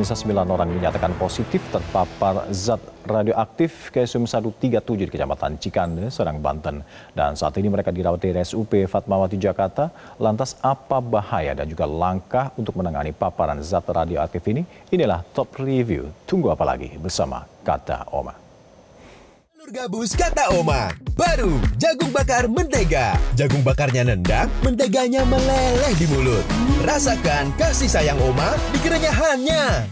pemirsa 9 orang dinyatakan positif terpapar zat radioaktif cesium-137 di Kecamatan Cikande, Serang, Banten. Dan saat ini mereka dirawat di RSUP Fatmawati, Jakarta. Lantas apa bahaya dan juga langkah untuk menangani paparan zat radioaktif ini? Inilah Top Review. Tunggu apa lagi bersama Kata Oma. Gabus Kata Oma, baru jagung bakar mentega. Jagung bakarnya nendang, menteganya meleleh di mulut. Rasakan kasih sayang Oma di kerenyahannya.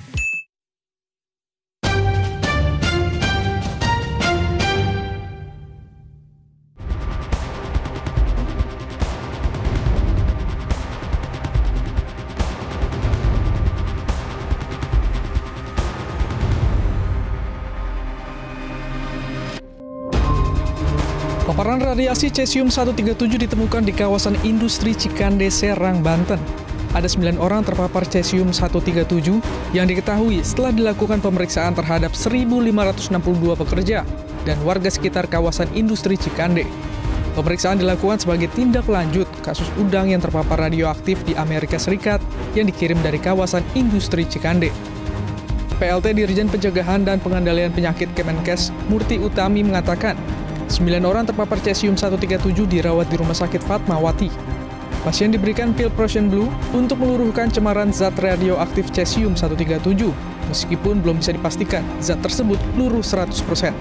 Paparan radiasi cesium-137 ditemukan di kawasan industri Cikande, Serang, Banten. Ada 9 orang terpapar cesium-137 yang diketahui setelah dilakukan pemeriksaan terhadap 1.562 pekerja dan warga sekitar kawasan industri Cikande. Pemeriksaan dilakukan sebagai tindak lanjut kasus udang yang terpapar radioaktif di Amerika Serikat yang dikirim dari kawasan industri Cikande. PLT Dirjen Pencegahan dan Pengendalian Penyakit Kemenkes, Murti Utami mengatakan, 9 orang terpapar cesium-137 dirawat di Rumah Sakit Fatmawati. Pasien diberikan pil Prussian Blue untuk meluruhkan cemaran zat radioaktif cesium-137, meskipun belum bisa dipastikan zat tersebut luruh 100%.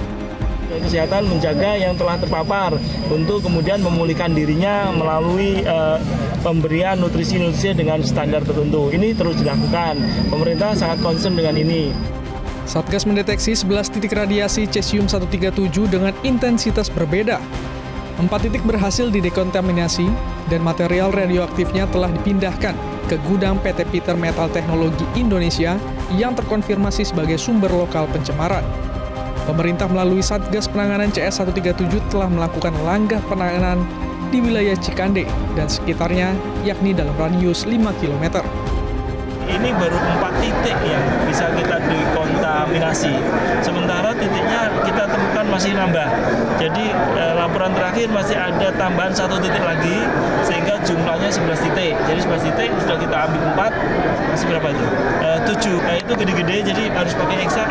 Kesehatan menjaga yang telah terpapar untuk kemudian memulihkan dirinya melalui pemberian nutrisi-nutrisi dengan standar tertentu. Ini terus dilakukan. Pemerintah sangat concern dengan ini. Satgas mendeteksi 11 titik radiasi cesium-137 dengan intensitas berbeda. 4 titik berhasil didekontaminasi dan material radioaktifnya telah dipindahkan ke gudang PT Peter Metal Teknologi Indonesia yang terkonfirmasi sebagai sumber lokal pencemaran. Pemerintah melalui Satgas Penanganan CS137 telah melakukan langkah penanganan di wilayah Cikande dan sekitarnya, yakni dalam radius 5 km. Ini baru 4 titik yang bisa kita dekontaminasi. Sementara titiknya kita temukan masih nambah. Jadi laporan terakhir masih ada tambahan 1 titik lagi, sehingga jumlahnya 11 titik. Jadi 11 titik sudah kita ambil 4, masih berapa itu? 7. Nah itu gede-gede, jadi harus pakai eksa.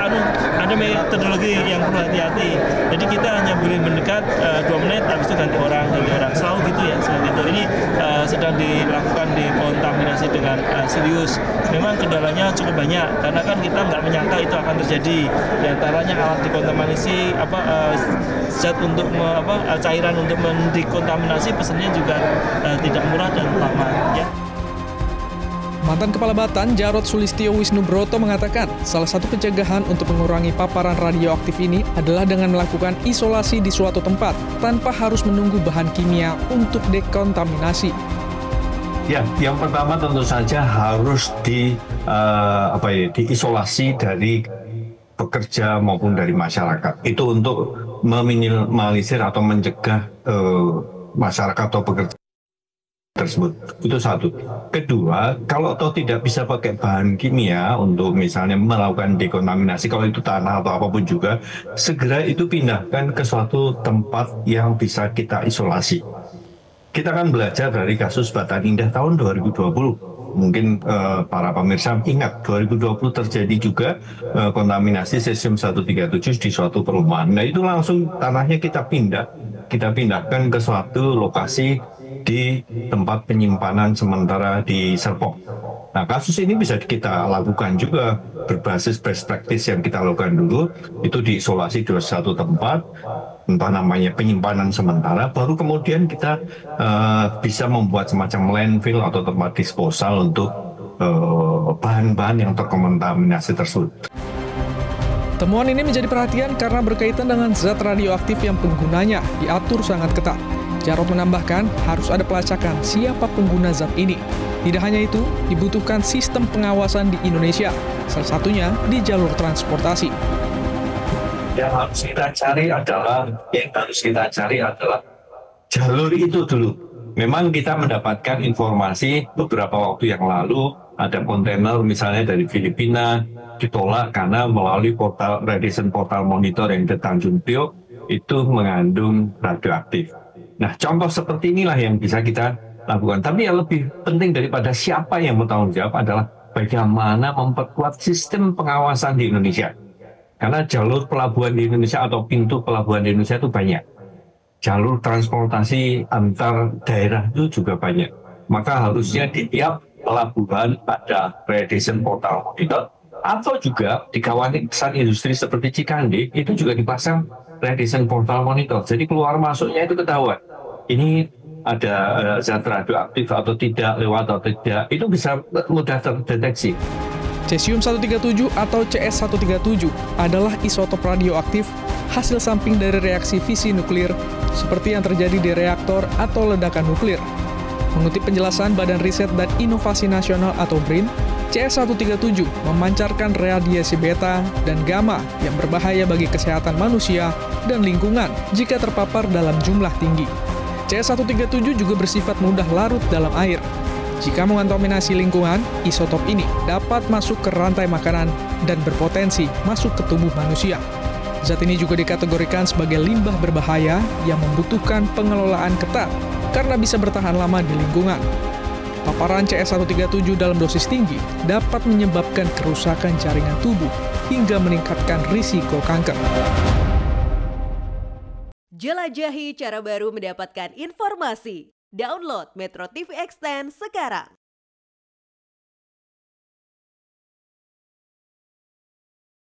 Ada metodologi yang perlu hati-hati. Jadi kita hanya boleh mendekat 2 menit, habis itu ganti orang. Selalu gitu ya, selalu gitu. Ini sedang dilakukan dekontaminasi dengan serius. Memang kendalanya cukup banyak karena kan kita nggak menyangka itu akan terjadi. Di antaranya alat dekontaminasi, zat untuk cairan untuk mendekontaminasi pesannya juga tidak murah dan lama ya. Mantan Kepala Batan Jarod Sulistyo Wisnubroto mengatakan salah satu pencegahan untuk mengurangi paparan radioaktif ini adalah dengan melakukan isolasi di suatu tempat tanpa harus menunggu bahan kimia untuk dekontaminasi. Ya, yang pertama tentu saja harus diisolasi dari pekerja maupun dari masyarakat. Itu untuk meminimalisir atau mencegah masyarakat atau pekerja tersebut. Itu satu. Kedua, kalau tidak bisa pakai bahan kimia untuk misalnya melakukan dekontaminasi, kalau itu tanah atau apapun juga, segera itu pindahkan ke suatu tempat yang bisa kita isolasi. Kita akan belajar dari kasus Batan Indah tahun 2020. Mungkin para pemirsa ingat 2020 terjadi juga kontaminasi cesium-137 di suatu perumahan. Nah itu langsung tanahnya kita pindahkan ke suatu lokasi di tempat penyimpanan sementara di Serpong. Nah kasus ini bisa kita lakukan juga berbasis best practice yang kita lakukan dulu, itu diisolasi di suatu tempat, entah namanya penyimpanan sementara, baru kemudian kita bisa membuat semacam landfill atau tempat disposal untuk bahan-bahan yang terkontaminasi tersebut. Temuan ini menjadi perhatian karena berkaitan dengan zat radioaktif yang penggunanya diatur sangat ketat. Jarod menambahkan harus ada pelacakan siapa pengguna zat ini. Tidak hanya itu, dibutuhkan sistem pengawasan di Indonesia, salah satunya di jalur transportasi. Yang harus kita cari adalah jalur itu dulu. Memang kita mendapatkan informasi beberapa waktu yang lalu ada kontainer misalnya dari Filipina ditolak karena melalui radiation portal monitor yang di Tanjung Priok itu mengandung radioaktif. Nah, contoh seperti inilah yang bisa kita lakukan. Tapi yang lebih penting daripada siapa yang bertanggung jawab adalah bagaimana memperkuat sistem pengawasan di Indonesia. Karena jalur pelabuhan di Indonesia atau pintu pelabuhan di Indonesia itu banyak. Jalur transportasi antar daerah itu juga banyak. Maka harusnya di tiap pelabuhan ada radiation portal monitor, atau juga di kawasan industri seperti Cikande itu juga dipasang radiation portal monitor. Jadi keluar masuknya itu ketahuan. Ini ada zat radioaktif atau tidak, lewat atau tidak, itu bisa mudah terdeteksi. Cesium-137 atau CS137 adalah isotop radioaktif hasil samping dari reaksi fisi nuklir seperti yang terjadi di reaktor atau ledakan nuklir. Mengutip penjelasan Badan Riset dan Inovasi Nasional atau BRIN, CS137 memancarkan radiasi beta dan gamma yang berbahaya bagi kesehatan manusia dan lingkungan jika terpapar dalam jumlah tinggi. CS137 juga bersifat mudah larut dalam air. Jika mengontaminasi lingkungan, isotop ini dapat masuk ke rantai makanan dan berpotensi masuk ke tubuh manusia. Zat ini juga dikategorikan sebagai limbah berbahaya yang membutuhkan pengelolaan ketat karena bisa bertahan lama di lingkungan. Paparan CS137 dalam dosis tinggi dapat menyebabkan kerusakan jaringan tubuh hingga meningkatkan risiko kanker. Jelajahi cara baru mendapatkan informasi. Download Metro TV Extend sekarang.